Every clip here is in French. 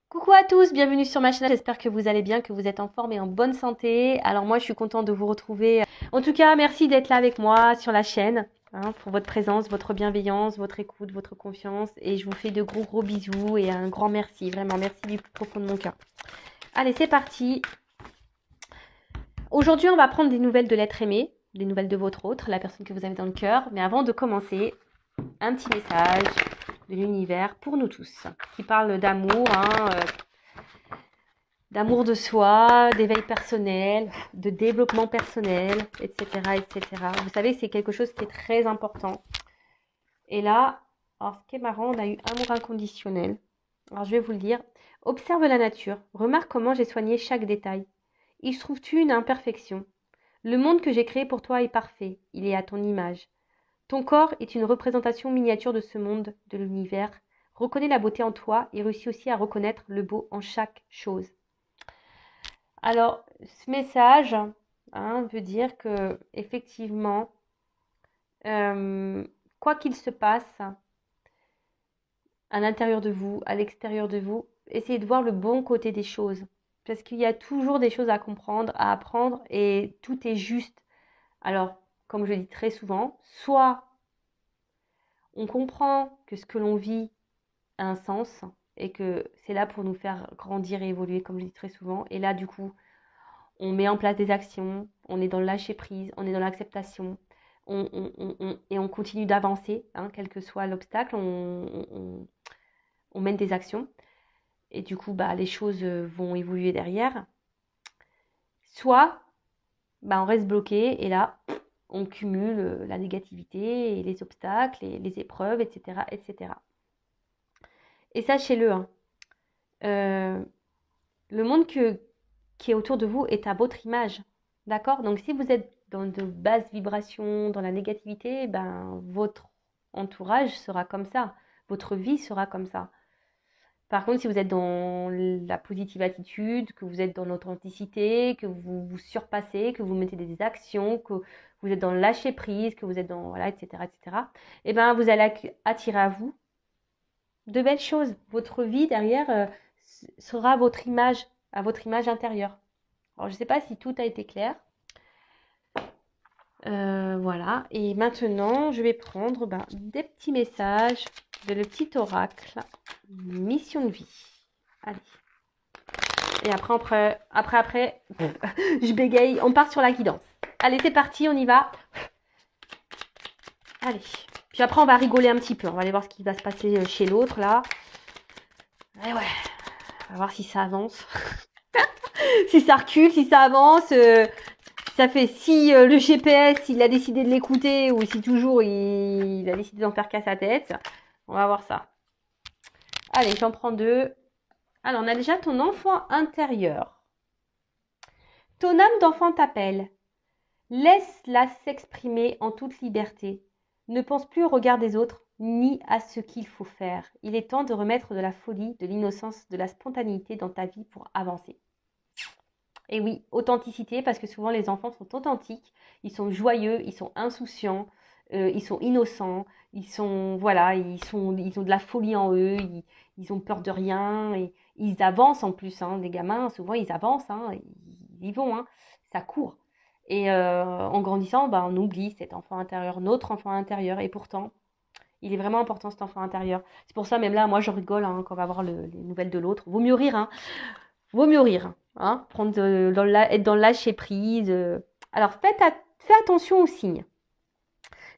Coucou à tous, bienvenue sur ma chaîne. J'espère que vous allez bien, que vous êtes en forme et en bonne santé. Alors moi, je suis contente de vous retrouver. En tout cas, merci d'être là avec moi sur la chaîne, pour votre présence, votre bienveillance, votre écoute, votre confiance. Et je vous fais de gros gros bisous et un grand merci, vraiment merci du plus profond de mon cœur. Allez, c'est parti. Aujourd'hui, on va prendre des nouvelles de l'être aimé, des nouvelles de votre autre, la personne que vous avez dans le cœur. Mais avant de commencer, un petit message de l'univers pour nous tous, qui parle d'amour, d'amour de soi, d'éveil personnel, de développement personnel, etc., etc. Vous savez, c'est quelque chose qui est très important. Et là, alors ce qui est marrant, on a eu amour inconditionnel. Alors je vais vous le dire. Observe la nature. Remarque comment j'ai soigné chaque détail. Y trouves-tu une imperfection? Le monde que j'ai créé pour toi est parfait. Il est à ton image. Ton corps est une représentation miniature de ce monde, de l'univers. Reconnais la beauté en toi et réussis aussi à reconnaître le beau en chaque chose. Alors, ce message veut dire que effectivement, quoi qu'il se passe à l'intérieur de vous, à l'extérieur de vous, essayez de voir le bon côté des choses. Parce qu'il y a toujours des choses à comprendre, à apprendre, et tout est juste. Alors, comme je le dis très souvent, soit on comprend que ce que l'on vit a un sens, et que c'est là pour nous faire grandir et évoluer, comme je dis très souvent. Et là, du coup, on met en place des actions, on est dans le lâcher prise, on est dans l'acceptation, et on continue d'avancer, quel que soit l'obstacle, on mène des actions. Et du coup, les choses vont évoluer derrière. Soit, on reste bloqué, et là, on cumule la négativité, et les obstacles, et les épreuves, etc., etc. Et sachez-le, le monde qui est autour de vous est à votre image. D'accord? Donc si vous êtes dans de basses vibrations, dans la négativité, votre entourage sera comme ça. Votre vie sera comme ça. Par contre, si vous êtes dans la positive attitude, que vous êtes dans l'authenticité, que vous vous surpassez, que vous mettez des actions, que vous êtes dans le lâcher prise, que vous êtes dans, voilà, etc., etc., vous allez attirer à vous de belles choses. Votre vie derrière sera à votre image intérieure. Alors, je ne sais pas si tout a été clair. Voilà. Et maintenant, je vais prendre des petits messages de le petit oracle. Mission de vie. Allez. Et après, je bégaye. On part sur la guidance. Allez, c'est parti, on y va. Allez. Puis après, on va rigoler un petit peu. On va aller voir ce qui va se passer chez l'autre, là. Et ouais. On va voir si ça avance. Si ça recule, si ça avance. Ça fait si le GPS il a décidé de l'écouter ou si toujours il a décidé d'en faire qu'à sa tête. On va voir ça. Allez, j'en prends deux. Alors, on a déjà ton enfant intérieur. Ton âme d'enfant t'appelle. Laisse-la s'exprimer en toute liberté. Ne pense plus au regard des autres ni à ce qu'il faut faire. Il est temps de remettre de la folie, de l'innocence, de la spontanéité dans ta vie pour avancer. Et oui, authenticité, parce que souvent les enfants sont authentiques, ils sont joyeux, ils sont insouciants, ils sont innocents, ils ont de la folie en eux, ils ont peur de rien, et ils avancent en plus, les gamins, souvent ils avancent, ils y vont, ça court. Et en grandissant, on oublie cet enfant intérieur, notre enfant intérieur, et pourtant, il est vraiment important cet enfant intérieur. C'est pour ça, même là, moi je rigole quand on va voir les nouvelles de l'autre. Vaut mieux rire, Vaut mieux rire, être dans le lâcher prise. Alors, fais attention aux signes.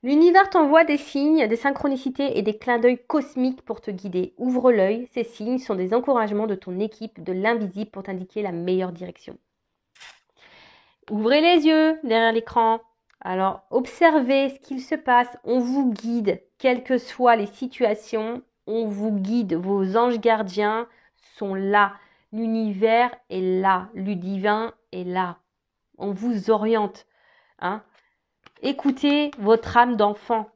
L'univers t'envoie des signes, des synchronicités et des clins d'œil cosmiques pour te guider. Ouvre l'œil, ces signes sont des encouragements de ton équipe, de l'invisible pour t'indiquer la meilleure direction. Ouvrez les yeux derrière l'écran. Alors, observez ce qu'il se passe. On vous guide, quelles que soient les situations. On vous guide. Vos anges gardiens sont là. L'univers est là. Le divin est là. On vous oriente. Écoutez votre âme d'enfant,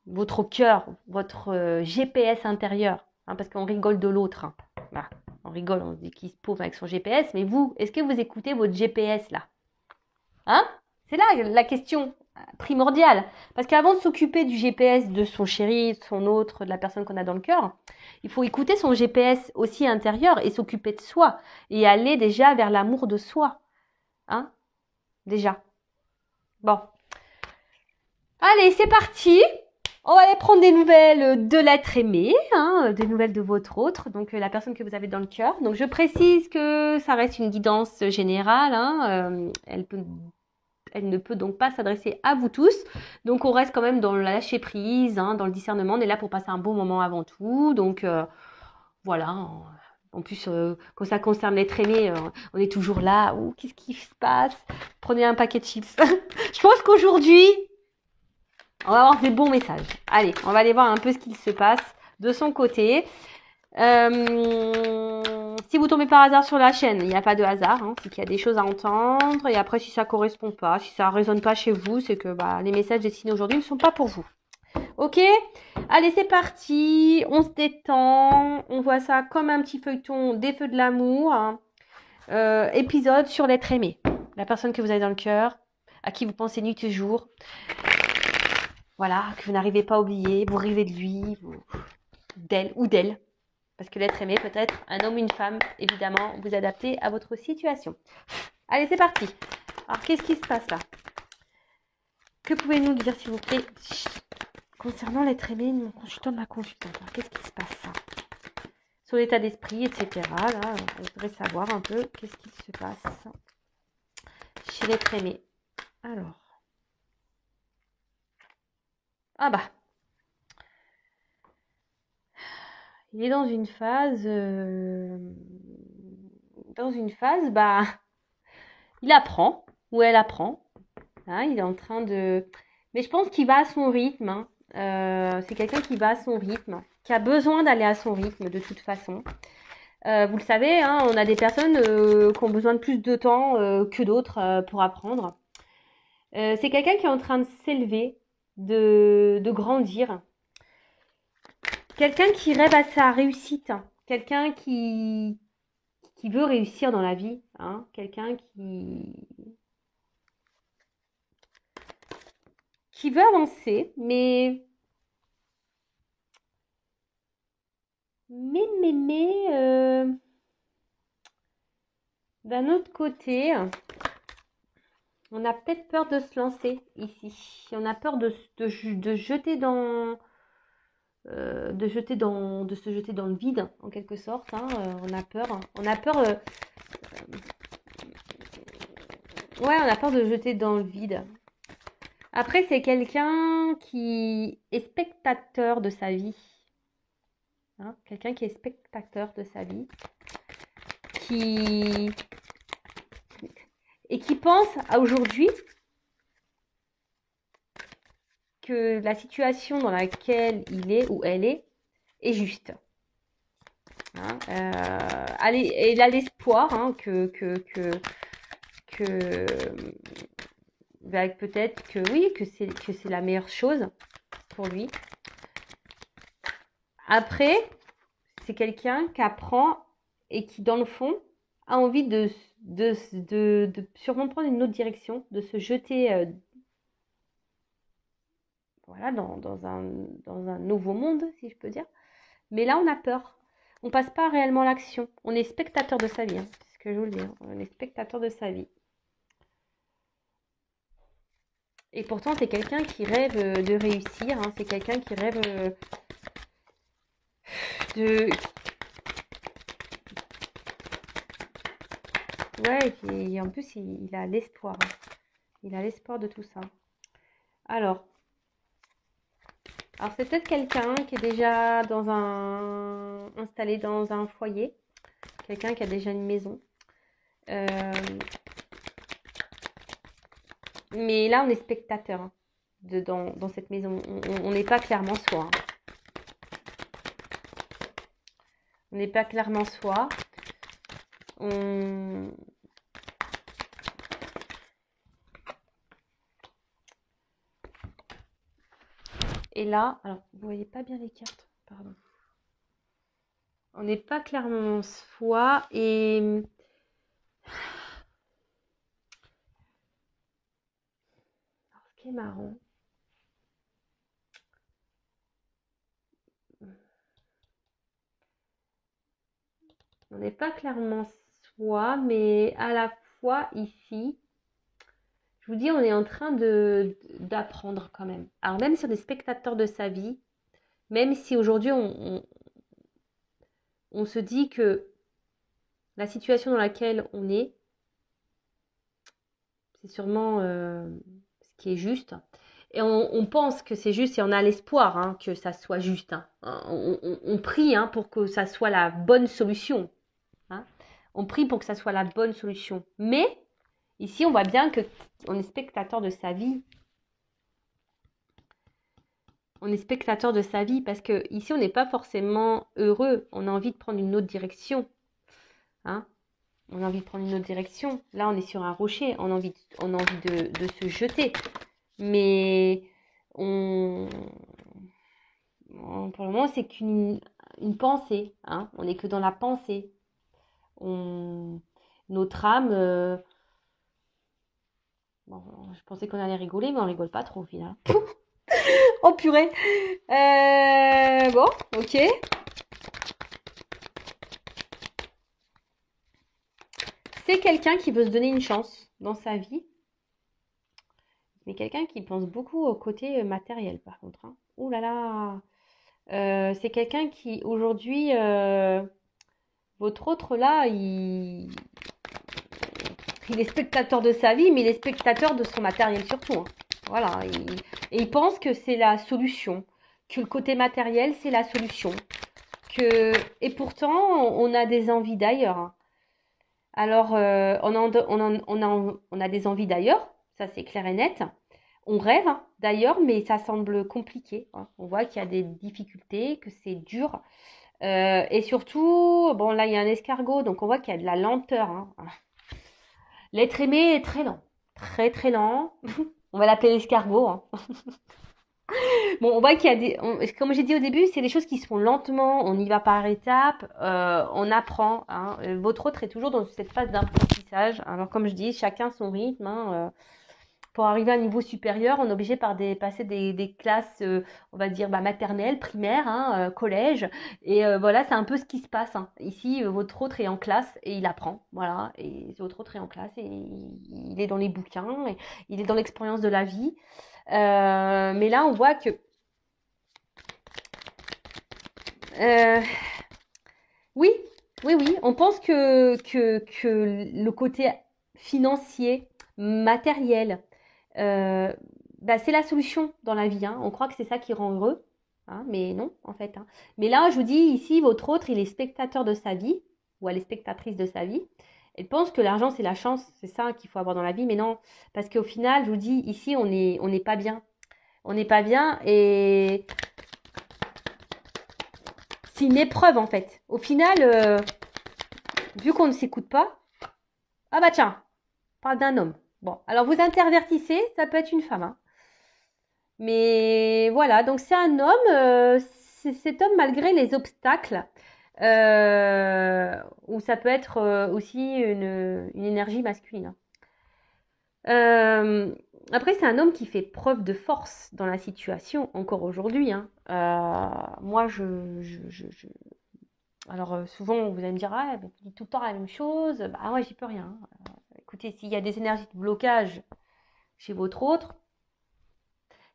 votre cœur, votre GPS intérieur. Parce qu'on rigole de l'autre. Voilà. On rigole, on dit qu'il se pauve avec son GPS. Mais vous, est-ce que vous écoutez votre GPS là? C'est là la question. primordial. Parce qu'avant de s'occuper du GPS de son chéri, de son autre, de la personne qu'on a dans le cœur, il faut écouter son GPS aussi intérieur et s'occuper de soi. Et aller déjà vers l'amour de soi. Hein? Déjà. Bon. Allez, c'est parti. On va aller prendre des nouvelles de l'être aimé, hein, des nouvelles de votre autre, donc la personne que vous avez dans le cœur. Donc je précise que ça reste une guidance générale, hein, elle ne peut donc pas s'adresser à vous tous. Donc on reste quand même dans le lâcher prise, hein, dans le discernement. On est là pour passer un bon moment avant tout. Donc voilà. En plus, quand ça concerne l'être aimé, on est toujours là. Ouh, qu'est-ce qui se passe? Prenez un paquet de chips. Je pense qu'aujourd'hui, on va avoir des bons messages. Allez, on va aller voir un peu ce qu'il se passe de son côté. Si vous tombez par hasard sur la chaîne, il n'y a pas de hasard, hein, c'est qu'il y a des choses à entendre. Et après, si ça correspond pas, si ça résonne pas chez vous, c'est que les messages destinés aujourd'hui ne sont pas pour vous. Ok? Allez, c'est parti. On se détend. On voit ça comme un petit feuilleton des feux de l'amour. Hein. Épisode sur l'être aimé. La personne que vous avez dans le cœur, à qui vous pensez nuit et jour. Voilà, que vous n'arrivez pas à oublier, vous rêvez de lui, d'elle ou d'elle. Parce que l'être aimé peut être un homme ou une femme, évidemment, vous adaptez à votre situation. Allez, c'est parti. Alors, qu'est-ce qui se passe là? Que pouvez-vous nous dire, s'il vous plaît, concernant l'être aimé, mon consultant de ma consultante? Qu'est-ce qui se passe là? Sur l'état d'esprit, etc. Là, on voudrait savoir un peu qu'est-ce qui se passe chez l'être aimé. Alors. Ah bah. Il est dans une phase, il apprend, ou elle apprend, hein, il est en train de... Mais je pense qu'il va à son rythme, hein. C'est quelqu'un qui va à son rythme, qui a besoin d'aller à son rythme de toute façon. Vous le savez, hein, on a des personnes qui ont besoin de plus de temps que d'autres pour apprendre. C'est quelqu'un qui est en train de s'élever, de grandir. Quelqu'un qui rêve à sa réussite, hein. Quelqu'un qui veut réussir dans la vie, hein. Quelqu'un qui veut avancer, mais d'un autre côté, on a peut-être peur de se lancer ici. On a peur de jeter de se jeter dans le vide, en quelque sorte. Hein. On a peur. On a peur. Ouais, on a peur de jeter dans le vide. Après, c'est quelqu'un qui est spectateur de sa vie. Hein, quelqu'un qui est spectateur de sa vie. Et qui pense à aujourd'hui que la situation dans laquelle il est ou elle est juste. Hein, il a l'espoir, hein, que peut-être que oui, que c'est la meilleure chose pour lui. Après, c'est quelqu'un qui apprend et qui, dans le fond, a envie de sûrement prendre une autre direction, de se jeter voilà, dans un nouveau monde, si je peux dire. Mais là, on a peur. On passe pas réellement à l'action. On est spectateur de sa vie, hein, c'est ce que je vous le dis. Hein. On est spectateur de sa vie. Et pourtant, c'est quelqu'un qui rêve de réussir. Hein. C'est quelqu'un qui rêve de... Ouais, et en plus, il a l'espoir. Hein. Il a l'espoir de tout ça. Alors c'est peut-être quelqu'un qui est déjà installé dans un foyer. Quelqu'un qui a déjà une maison. Mais là, on est spectateur, hein, dans cette maison. On n'est pas clairement soi. Hein. On n'est pas clairement soi. Et là, alors, vous voyez pas bien les cartes, pardon. On n'est pas clairement soi et... qui est marrant. On n'est pas clairement soi, mais à la fois ici, je vous dis, on est en train d'apprendre quand même. Alors même si on est spectateur de sa vie, même si aujourd'hui on se dit que la situation dans laquelle on est, c'est sûrement ce qui est juste. Et on pense que c'est juste et on a l'espoir hein, que ça soit juste. Hein. On prie hein, pour que ça soit la bonne solution. Hein. On prie pour que ça soit la bonne solution. Mais ici, on voit bien qu'on est spectateur de sa vie. On est spectateur de sa vie parce que ici, on n'est pas forcément heureux. On a envie de prendre une autre direction. Hein. On a envie de prendre une autre direction. Là, on est sur un rocher. On a envie de se jeter. Mais pour le moment, c'est qu'une pensée. Hein. On n'est que dans la pensée. Notre âme... Bon, je pensais qu'on allait rigoler, mais on rigole pas trop au final. Oh purée. Bon, ok. C'est quelqu'un qui veut se donner une chance dans sa vie. Mais quelqu'un qui pense beaucoup au côté matériel, par contre. Hein. Ouh là là. C'est quelqu'un qui, aujourd'hui, votre autre là, il est spectateur de sa vie, mais il est spectateur de son matériel surtout. Hein. Voilà. Et il pense que c'est la solution. Que le côté matériel, c'est la solution. Et pourtant, on a des envies d'ailleurs. Hein. Alors, on a des envies d'ailleurs, ça c'est clair et net. On rêve hein, d'ailleurs, mais ça semble compliqué. Hein. On voit qu'il y a des difficultés, que c'est dur. Et surtout, bon là il y a un escargot, donc on voit qu'il y a de la lenteur. Hein. L'être aimé est très lent, très très lent. On va l'appeler l'escargot. Hein. Bon, on voit qu'il y a comme j'ai dit au début, c'est des choses qui se font lentement, on y va par étapes, on apprend. Hein. Votre autre est toujours dans cette phase d'apprentissage. Alors comme je dis, chacun son rythme. Hein. Pour arriver à un niveau supérieur, on est obligé de passer des classes, on va dire maternelles, primaires, hein, collège. Et voilà, c'est un peu ce qui se passe. Hein. Ici, votre autre est en classe et il apprend. Voilà, et votre autre est en classe et il est dans les bouquins, et il est dans l'expérience de la vie. Mais là, on voit que oui, on pense que le côté financier, matériel, c'est la solution dans la vie. Hein. On croit que c'est ça qui rend heureux, hein, mais non, en fait. Hein. Mais là, je vous dis, ici, votre autre, il est spectateur de sa vie, ou elle est spectatrice de sa vie. Elle pense que l'argent, c'est la chance, c'est ça qu'il faut avoir dans la vie, mais non. Parce qu'au final, je vous dis, ici, on n'est pas bien. On n'est pas bien et c'est une épreuve, en fait. Au final, vu qu'on ne s'écoute pas, ah bah tiens, on parle d'un homme. Bon, alors vous intervertissez, ça peut être une femme. Hein. Mais voilà, donc c'est un homme, cet homme malgré les obstacles, ou ça peut être aussi une énergie masculine. Après, c'est un homme qui fait preuve de force dans la situation, encore aujourd'hui. Hein. Moi, alors souvent, vous allez me dire, ah, tu dis tout le temps la même chose. Bah ouais, j'y peux rien. Écoutez, s'il y a des énergies de blocage chez votre autre,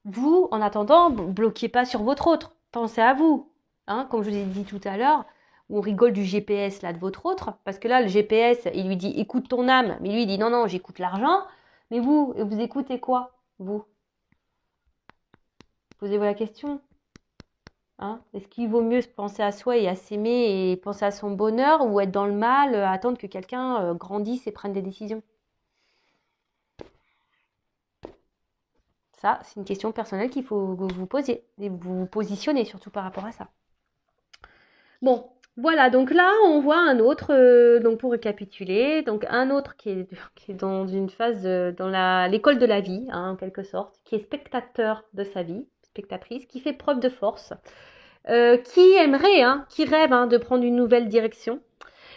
vous, en attendant, bloquez pas sur votre autre. Pensez à vous. Hein, comme je vous ai dit tout à l'heure, on rigole du GPS là de votre autre, parce que là, le GPS, il lui dit écoute ton âme, mais lui, il dit non, non, j'écoute l'argent. Mais vous écoutez quoi, vous? Posez-vous la question. Hein, est-ce qu'il vaut mieux penser à soi et à s'aimer et penser à son bonheur, ou être dans le mal, attendre que quelqu'un grandisse et prenne des décisions? Ça, c'est une question personnelle qu'il faut que vous posiez et vous positionnez surtout par rapport à ça. Bon, voilà, donc là, on voit un autre, donc pour récapituler, donc un autre qui est dans une phase, dans l'école de la vie, hein, en quelque sorte, qui est spectateur de sa vie, spectatrice, qui fait preuve de force, qui aimerait, hein, qui rêve hein, de prendre une nouvelle direction.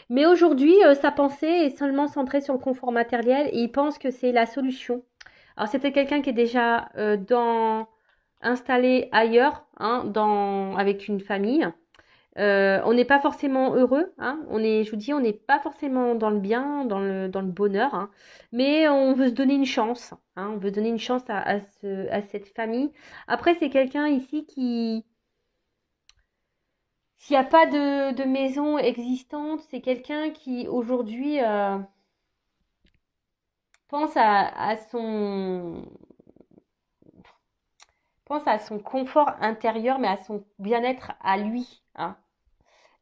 Mais aujourd'hui, sa pensée est seulement centrée sur le confort matériel et il pense que c'est la solution Alors, c'est peut-être quelqu'un qui est déjà installé ailleurs, hein, avec une famille. On n'est pas forcément heureux, hein. Je vous dis, on n'est pas forcément dans le bien, dans le bonheur, hein. Mais on veut se donner une chance, hein. On veut donner une chance à cette famille. Après, c'est quelqu'un ici qui, s'il n'y a pas de maison existante, c'est quelqu'un qui aujourd'hui pense pense à son confort intérieur, mais à son bien-être à lui, hein.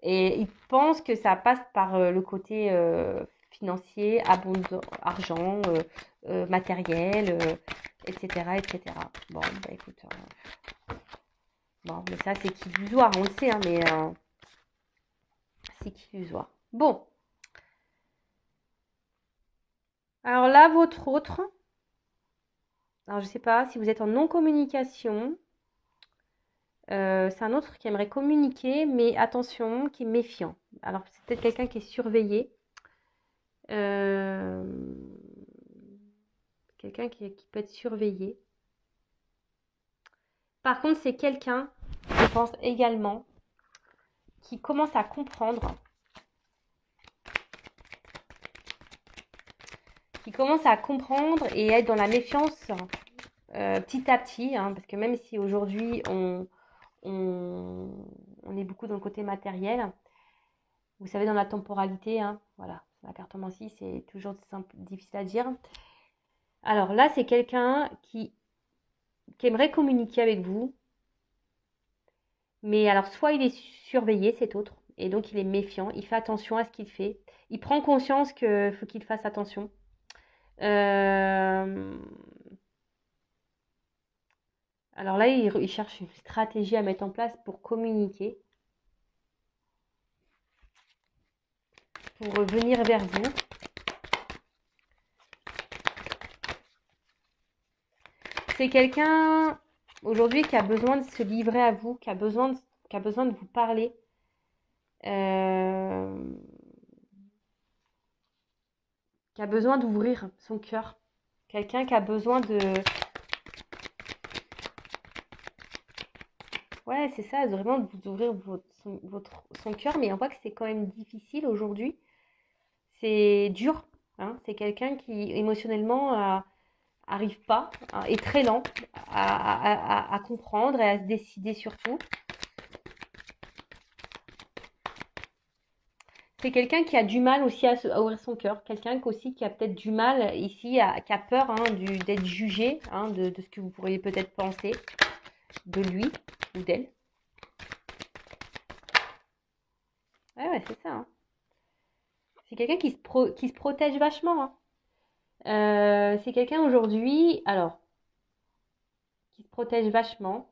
Et il pense que ça passe par le côté financier, argent, matériel, etc., etc. Bon, bah écoute, bon, mais ça c'est qu'illusoire, on le sait, hein, mais c'est qu'illusoire. Bon, alors là, votre autre, alors je sais pas si vous êtes en non-communication, c'est un autre qui aimerait communiquer, mais attention, qui est méfiant. Alors c'est peut-être quelqu'un qui est surveillé. Euh, Quelqu'un qui peut être surveillé. Par contre, c'est quelqu'un, je pense également, qui commence à comprendre, et être dans la méfiance petit à petit, hein, parce que même si aujourd'hui on est beaucoup dans le côté matériel, vous savez, dans la temporalité, hein, voilà, la cartomancie, c'est toujours difficile à dire. Alors là, c'est quelqu'un qui aimerait communiquer avec vous, mais alors soit il est surveillé, cet autre, et donc il est méfiant, il fait attention à ce qu'il fait, il prend conscience qu'il faut qu'il fasse attention. Euh, Alors là, il cherche une stratégie à mettre en place pour communiquer, pour venir vers vous. C'est quelqu'un aujourd'hui qui a besoin de se livrer à vous, qui a besoin de vous parler. Euh, Qui a besoin d'ouvrir son cœur. Quelqu'un qui a besoin de... Ouais, c'est ça, vraiment de vous ouvrir son cœur, mais on voit que c'est quand même difficile aujourd'hui. C'est dur, hein. C'est quelqu'un qui émotionnellement arrive pas, hein, est très lent à comprendre et à se décider surtout. C'est quelqu'un qui a du mal aussi à ouvrir son cœur. Quelqu'un aussi qui a peut-être du mal ici, qui a peur, hein, d'être jugé, hein, de ce que vous pourriez peut-être penser de lui ou d'elle. Ouais, c'est ça, hein. C'est quelqu'un qui se protège vachement, hein. C'est quelqu'un aujourd'hui, alors, qui se protège vachement,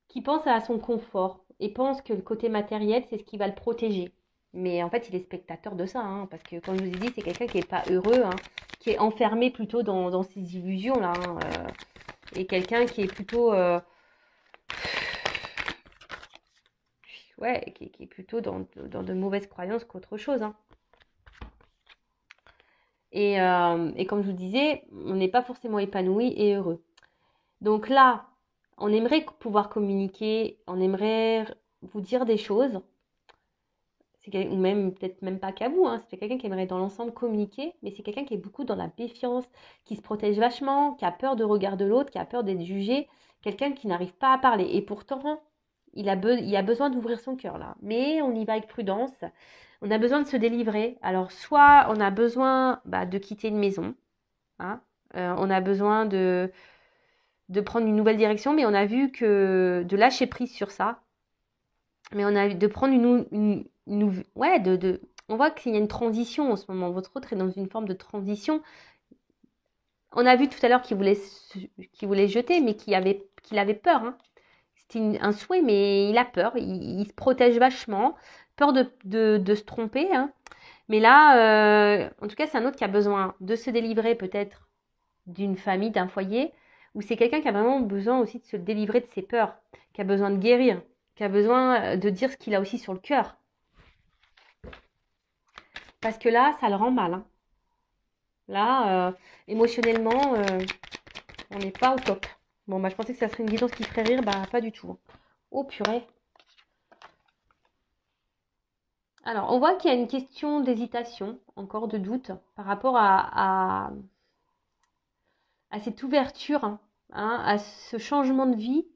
qui pense à son confort et pense que le côté matériel, c'est ce qui va le protéger. Mais en fait, il est spectateur de ça, hein, parce que, comme je vous ai dit, c'est quelqu'un qui n'est pas heureux, hein, qui est enfermé plutôt dans ses illusions, là, hein, et quelqu'un qui est plutôt... ouais, qui est plutôt dans de mauvaises croyances qu'autre chose, hein. Et comme je vous disais, on n'est pas forcément épanoui et heureux. Donc là, on aimerait pouvoir communiquer, on aimerait vous dire des choses, ou même peut-être même pas qu'à vous, hein, c'est quelqu'un qui aimerait dans l'ensemble communiquer, mais c'est quelqu'un qui est beaucoup dans la méfiance, qui se protège vachement, qui a peur de regard de l'autre, qui a peur d'être jugé, quelqu'un qui n'arrive pas à parler. Et pourtant, il a besoin d'ouvrir son cœur là, mais on y va avec prudence. On a besoin de se délivrer. Alors, soit on a besoin de quitter une maison, hein, on a besoin de prendre une nouvelle direction, mais on a vu que de lâcher prise sur ça, mais on a de prendre ouais, on voit qu'il y a une transition en ce moment. Votre autre est dans une forme de transition. On a vu tout à l'heure qu'il voulait jeter, mais qu'il avait peur, hein. C'était un souhait, mais il a peur. Il se protège vachement, peur de se tromper, hein. Mais là, en tout cas, c'est un autre qui a besoin de se délivrer peut-être d'une famille, d'un foyer, ou c'est quelqu'un qui a vraiment besoin aussi de se délivrer de ses peurs, qui a besoin de guérir, qui a besoin de dire ce qu'il a aussi sur le cœur. Parce que là, ça le rend mal, hein. Là, émotionnellement, on n'est pas au top. Bon, bah, je pensais que ça serait une guidance qui ferait rire. Bah, pas du tout. Oh, purée. Alors, on voit qu'il y a une question d'hésitation, encore de doute, par rapport à cette ouverture, hein, à ce changement de vie.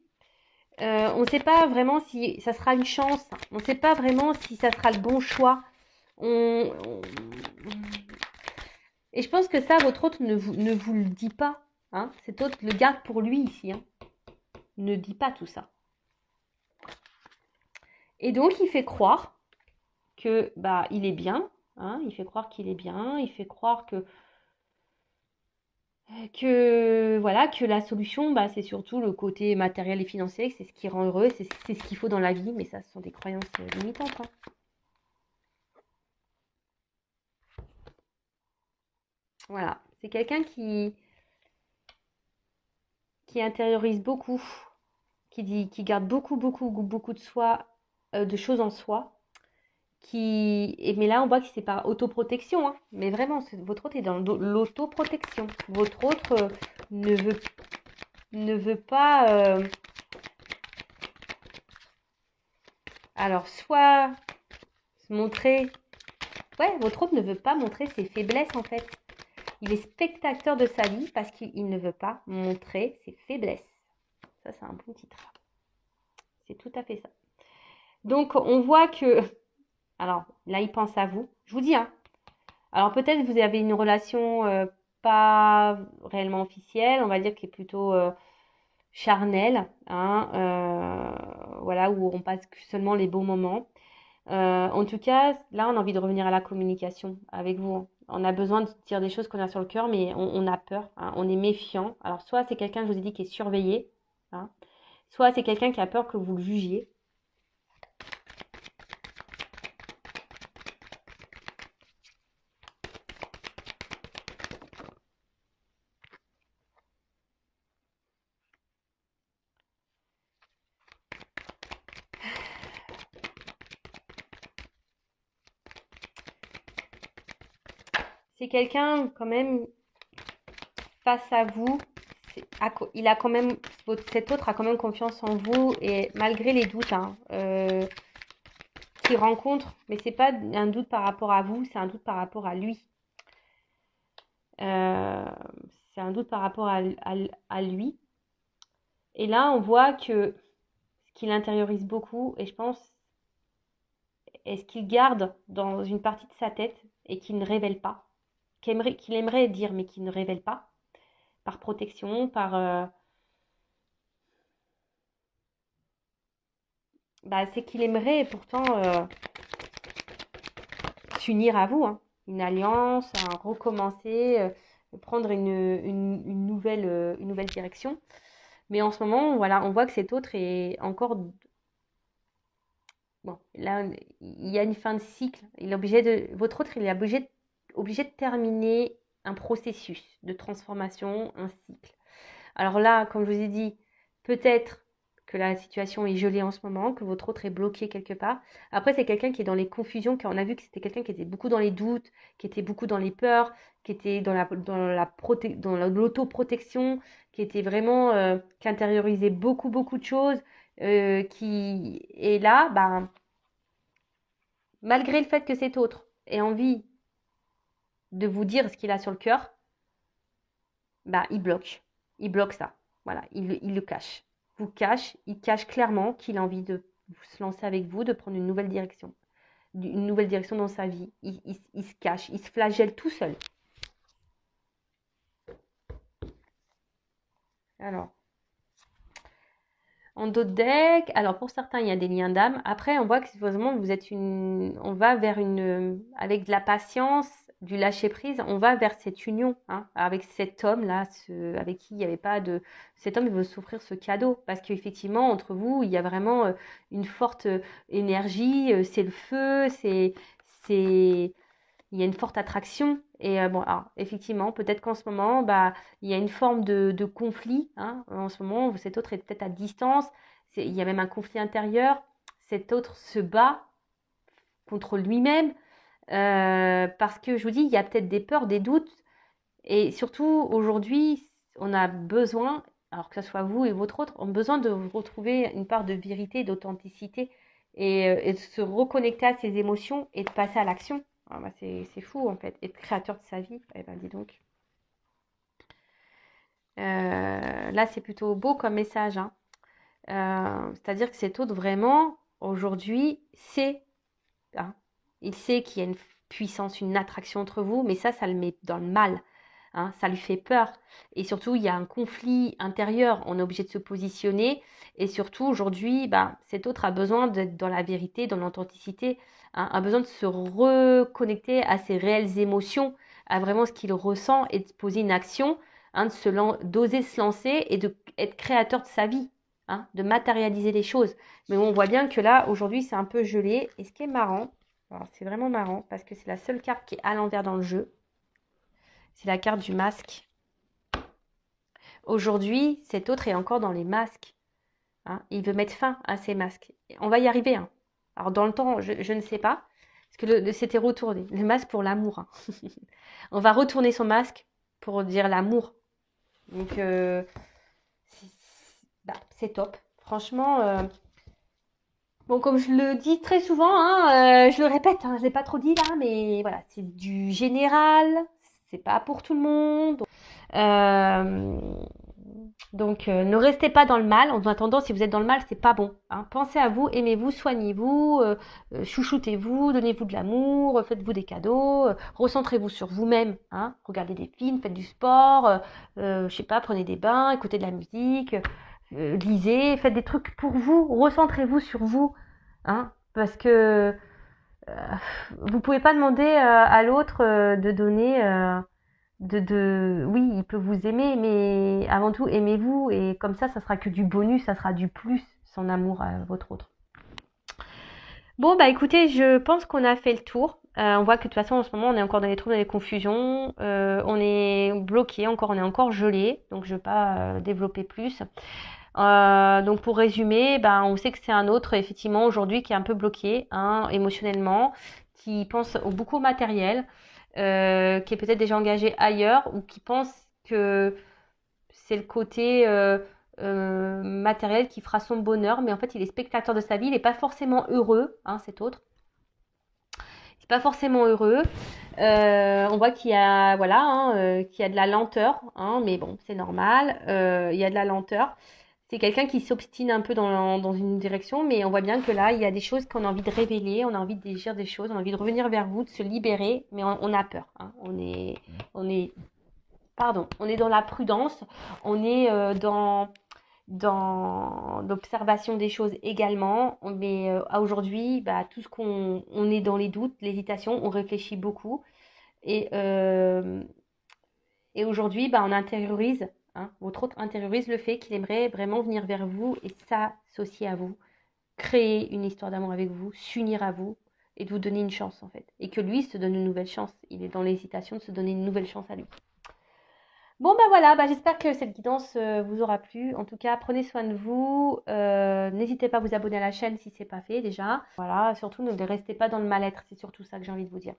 On ne sait pas vraiment si ça sera une chance. On ne sait pas vraiment si ça sera le bon choix. On- on- Et je pense que ça, votre hôte ne vous le dit pas. Hein. Cet hôte le garde pour lui ici. Hein. Ne dit pas tout ça. Et donc, il fait croire que bah il est bien. Hein. Il fait croire qu'il est bien. Il fait croire que voilà, que la solution, bah, c'est surtout le côté matériel et financier, que c'est ce qui rend heureux, c'est ce qu'il faut dans la vie, mais ça, ce sont des croyances limitantes. Hein. Voilà, c'est quelqu'un qui intériorise beaucoup, qui garde beaucoup de soi, de choses en soi, mais là, on voit que c'est par autoprotection, hein. Mais vraiment, votre autre est dans l'autoprotection. Votre autre ne veut, ne veut pas, alors, soit se montrer. Ouais, votre autre ne veut pas montrer ses faiblesses en fait. Il est spectateur de sa vie parce qu'il ne veut pas montrer ses faiblesses. Ça, c'est un bon titre. C'est tout à fait ça. Donc, on voit que... Alors, là, il pense à vous. Je vous dis, hein. Alors, peut-être vous avez une relation pas réellement officielle, on va dire qui est plutôt charnelle, hein, voilà, où on passe seulement les bons moments. En tout cas, là, on a envie de revenir à la communication avec vous. On a besoin de dire des choses qu'on a sur le cœur, mais on a peur, hein, on est méfiant. Alors, soit c'est quelqu'un, je vous ai dit, qui est surveillé, hein, soit c'est quelqu'un qui a peur que vous le jugiez. C'est quelqu'un, quand même, face à vous, il a quand même, cet autre a quand même confiance en vous, et malgré les doutes, hein, qu'il rencontre, mais c'est pas un doute par rapport à vous, c'est un doute par rapport à lui. Euh, c'est un doute par rapport à lui. Et là, on voit que ce qu'il intériorise beaucoup, et je pense, est ce qu'il garde dans une partie de sa tête et qu'il ne révèle pas, qu'il aimerait dire, mais qu'il ne révèle pas, par protection, bah, c'est qu'il aimerait pourtant s'unir à vous, hein. Une alliance, un recommencer, prendre une nouvelle direction. Mais en ce moment, voilà, on voit que cet autre est encore. Bon, là, il y a une fin de cycle. Votre autre, il est obligé de terminer un processus de transformation, un cycle. Alors là, comme je vous ai dit, peut-être que la situation est gelée en ce moment, que votre autre est bloqué quelque part. Après, c'est quelqu'un qui est dans les confusions, car on a vu que c'était quelqu'un qui était beaucoup dans les doutes, qui était beaucoup dans les peurs, qui était dans l'autoprotection, qui était vraiment, qui intériorisait beaucoup de choses, qui est là, bah, malgré le fait que cet autre ait envie de vous dire ce qu'il a sur le cœur, bah, il bloque. Il bloque ça. Voilà, il le cache. Il cache clairement qu'il a envie de se lancer avec vous, de prendre une nouvelle direction dans sa vie. Il se cache, il se flagelle tout seul. Alors, en d'autres decks, alors pour certains, il y a des liens d'âme. Après, on voit que vraiment, on va vers avec de la patience, du lâcher prise, on va vers cette union, hein, avec cet homme-là, avec qui il n'y avait pas de, cet homme, il veut s'offrir ce cadeau, parce qu'effectivement, entre vous, il y a vraiment une forte énergie, c'est le feu, c'est, il y a une forte attraction. Et bon, alors, effectivement, peut-être qu'en ce moment, bah, il y a une forme de conflit. Hein. En ce moment, cet autre est peut-être à distance. Il y a même un conflit intérieur. Cet autre se bat contre lui-même. Parce que je vous dis, il y a peut-être des peurs, des doutes. Et surtout, aujourd'hui, on a besoin, alors que ce soit vous et votre autre, on a besoin de retrouver une part de vérité, d'authenticité et de se reconnecter à ses émotions et de passer à l'action. Ah bah c'est fou en fait, être créateur de sa vie. Eh ben dis donc. Là, c'est plutôt beau comme message, hein. C'est-à-dire que cet autre, vraiment, aujourd'hui, sait, hein, il sait qu'il y a une puissance, une attraction entre vous, mais ça le met dans le mal, hein, ça lui fait peur. Et surtout, il y a un conflit intérieur, on est obligé de se positionner. Et surtout, aujourd'hui, bah, cet autre a besoin d'être dans la vérité, dans l'authenticité, hein, a besoin de se reconnecter à ses réelles émotions, à vraiment ce qu'il ressent et de poser une action, hein, d'oser se lancer et d'être créateur de sa vie, hein, de matérialiser les choses. Mais on voit bien que là, aujourd'hui, c'est un peu gelé. Et ce qui est marrant, alors c'est vraiment marrant parce que c'est la seule carte qui est à l'envers dans le jeu. C'est la carte du masque. Aujourd'hui, cet autre est encore dans les masques, hein. Il veut mettre fin à ces masques. On va y arriver, hein. Alors dans le temps, je ne sais pas. Parce que c'était retourné. Le masque pour l'amour, hein. On va retourner son masque pour dire l'amour. Donc, c'est top. Franchement, bon, comme je le dis très souvent, hein, je le répète, hein, je ne l'ai pas trop dit là, mais voilà, c'est du général, c'est pas pour tout le monde. Euh, donc, ne restez pas dans le mal. En attendant, si vous êtes dans le mal, c'est pas bon, hein. Pensez à vous, aimez-vous, soignez-vous, chouchoutez-vous, donnez-vous de l'amour, faites-vous des cadeaux, recentrez-vous sur vous-même, hein. Regardez des films, faites du sport, je sais pas, prenez des bains, écoutez de la musique, lisez, faites des trucs pour vous, recentrez-vous sur vous, hein, parce que euh, vous pouvez pas demander à l'autre de donner. Oui, il peut vous aimer, mais avant tout, aimez-vous. Et comme ça sera que du bonus, ça sera du plus, son amour à votre autre. Bon, bah écoutez, je pense qu'on a fait le tour. On voit que de toute façon, en ce moment, on est encore dans les troubles, dans les confusions. On est bloqué, encore, on est encore gelé. Donc, je ne vais pas développer plus. Donc, pour résumer, bah, on sait que c'est un autre, effectivement, aujourd'hui, qui est un peu bloqué, hein, émotionnellement, qui pense beaucoup au matériel, qui est peut-être déjà engagé ailleurs ou qui pense que c'est le côté matériel qui fera son bonheur, mais en fait, il est spectateur de sa vie, il n'est pas forcément heureux, hein, cet autre. Il n'est pas forcément heureux. On voit qu'il y a, voilà, hein, qu'il y a de la lenteur, hein, mais bon, c'est normal. Il y a de la lenteur. C'est quelqu'un qui s'obstine un peu dans une direction, mais on voit bien que là, il y a des choses qu'on a envie de révéler, on a envie de dire des choses, on a envie de revenir vers vous, de se libérer, mais on a peur, hein. On est dans la prudence, on est dans l'observation des choses également, mais aujourd'hui, bah, tout ce on est dans les doutes, l'hésitation, on réfléchit beaucoup, et, euh, et aujourd'hui, bah, on intériorise, hein, votre autre intériorise le fait qu'il aimerait vraiment venir vers vous et s'associer à vous, créer une histoire d'amour avec vous, s'unir à vous et de vous donner une chance en fait. Et que lui se donne une nouvelle chance. Il est dans l'hésitation de se donner une nouvelle chance à lui. Bon ben voilà, bah, j'espère que cette guidance vous aura plu. En tout cas, prenez soin de vous. N'hésitez pas à vous abonner à la chaîne si ce n'est pas fait déjà. Voilà, surtout ne restez pas dans le mal-être. C'est surtout ça que j'ai envie de vous dire.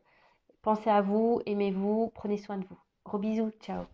Pensez à vous, aimez-vous, prenez soin de vous. Gros bisous, ciao.